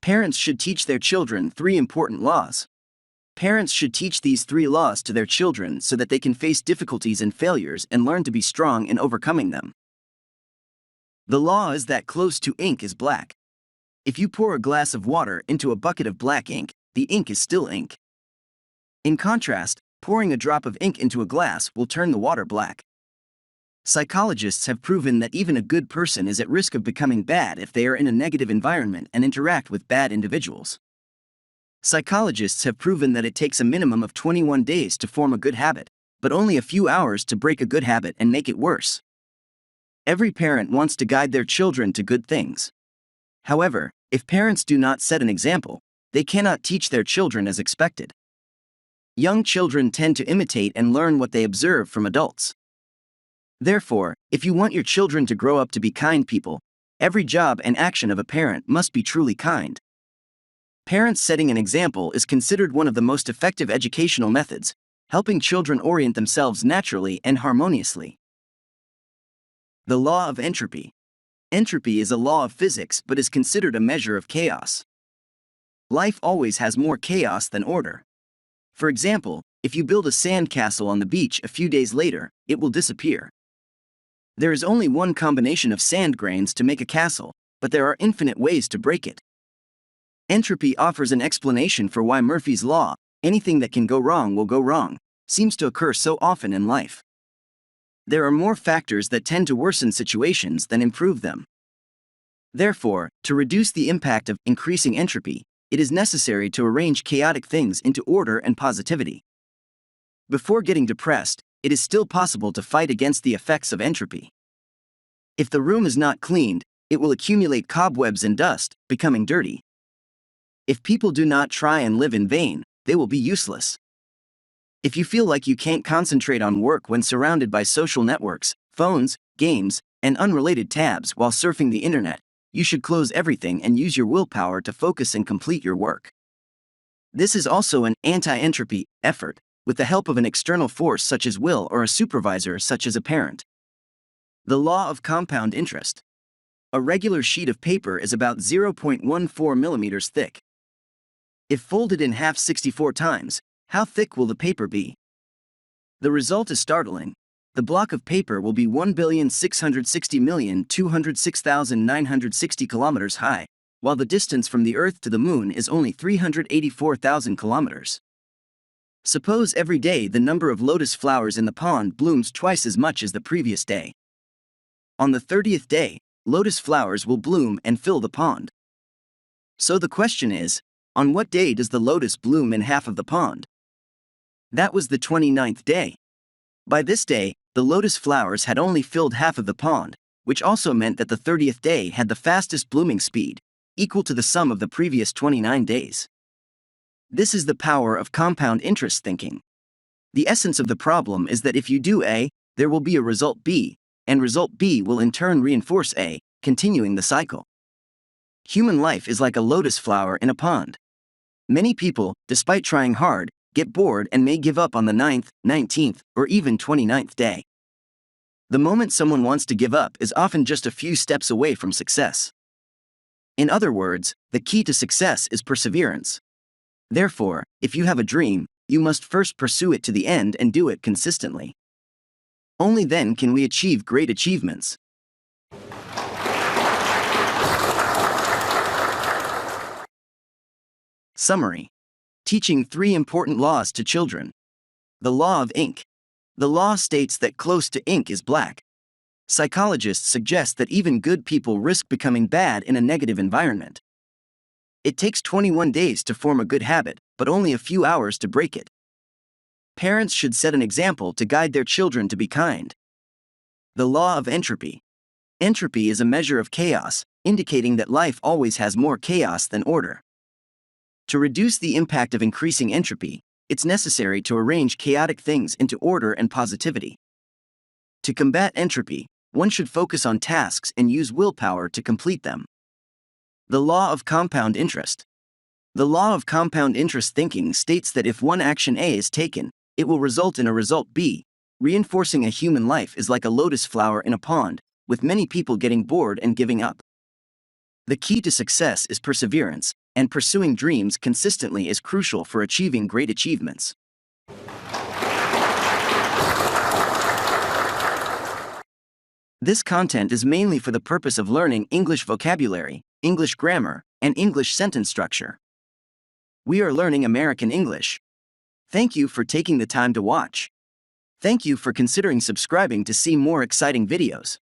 Parents should teach their children 3 important laws. Parents should teach these 3 laws to their children so that they can face difficulties and failures and learn to be strong in overcoming them. The law is that close to ink is black. If you pour a glass of water into a bucket of black ink, the ink is still ink. In contrast, pouring a drop of ink into a glass will turn the water black. Psychologists have proven that even a good person is at risk of becoming bad if they are in a negative environment and interact with bad individuals. Psychologists have proven that it takes a minimum of 21 days to form a good habit, but only a few hours to break a good habit and make it worse. Every parent wants to guide their children to good things. However, if parents do not set an example, they cannot teach their children as expected. Young children tend to imitate and learn what they observe from adults. Therefore, if you want your children to grow up to be kind people, every job and action of a parent must be truly kind. Parents setting an example is considered one of the most effective educational methods, helping children orient themselves naturally and harmoniously. The law of entropy. Entropy is a law of physics but is considered a measure of chaos. Life always has more chaos than order. For example, if you build a sand castle on the beach a few days later, it will disappear. There is only one combination of sand grains to make a castle, but there are infinite ways to break it. Entropy offers an explanation for why Murphy's law, anything that can go wrong will go wrong, seems to occur so often in life. There are more factors that tend to worsen situations than improve them. Therefore, to reduce the impact of increasing entropy, it is necessary to arrange chaotic things into order and positivity. Before getting depressed, it is still possible to fight against the effects of entropy. If the room is not cleaned, it will accumulate cobwebs and dust, becoming dirty. If people do not try and live in vain, they will be useless. If you feel like you can't concentrate on work when surrounded by social networks, phones, games, and unrelated tabs while surfing the internet, you should close everything and use your willpower to focus and complete your work. This is also an anti-entropy effort, with the help of an external force such as will or a supervisor such as a parent. The law of compound interest. A regular sheet of paper is about 0.14 millimeters thick. If folded in half 64 times, how thick will the paper be? The result is startling. The block of paper will be 1,660,206,960 kilometers high, while the distance from the Earth to the Moon is only 384,000 kilometers. Suppose every day the number of lotus flowers in the pond blooms twice as much as the previous day. On the 30th day, lotus flowers will bloom and fill the pond. So the question is, on what day does the lotus bloom in half of the pond? That was the 29th day. By this day, the lotus flowers had only filled half of the pond, which also meant that the 30th day had the fastest blooming speed, equal to the sum of the previous 29 days. This is the power of compound interest thinking. The essence of the problem is that if you do A, there will be a result B, and result B will in turn reinforce A, continuing the cycle. Human life is like a lotus flower in a pond. Many people, despite trying hard, get bored and may give up on the 9th, 19th, or even 29th day. The moment someone wants to give up is often just a few steps away from success. In other words, the key to success is perseverance. Therefore, if you have a dream, you must first pursue it to the end and do it consistently. Only then can we achieve great achievements. Summary. Teaching 3 important laws to children. The law of ink. The law states that close to ink is black. Psychologists suggest that even good people risk becoming bad in a negative environment. It takes 21 days to form a good habit, but only a few hours to break it. Parents should set an example to guide their children to be kind. The law of entropy. Entropy is a measure of chaos, indicating that life always has more chaos than order. To reduce the impact of increasing entropy, it's necessary to arrange chaotic things into order and positivity. To combat entropy, one should focus on tasks and use willpower to complete them. The law of compound interest. The law of compound interest thinking states that if one action A is taken, it will result in a result B. Reinforcing a human life is like a lotus flower in a pond, with many people getting bored and giving up. The key to success is perseverance, and pursuing dreams consistently is crucial for achieving great achievements. This content is mainly for the purpose of learning English vocabulary, English grammar, and English sentence structure. We are learning American English. Thank you for taking the time to watch. Thank you for considering subscribing to see more exciting videos.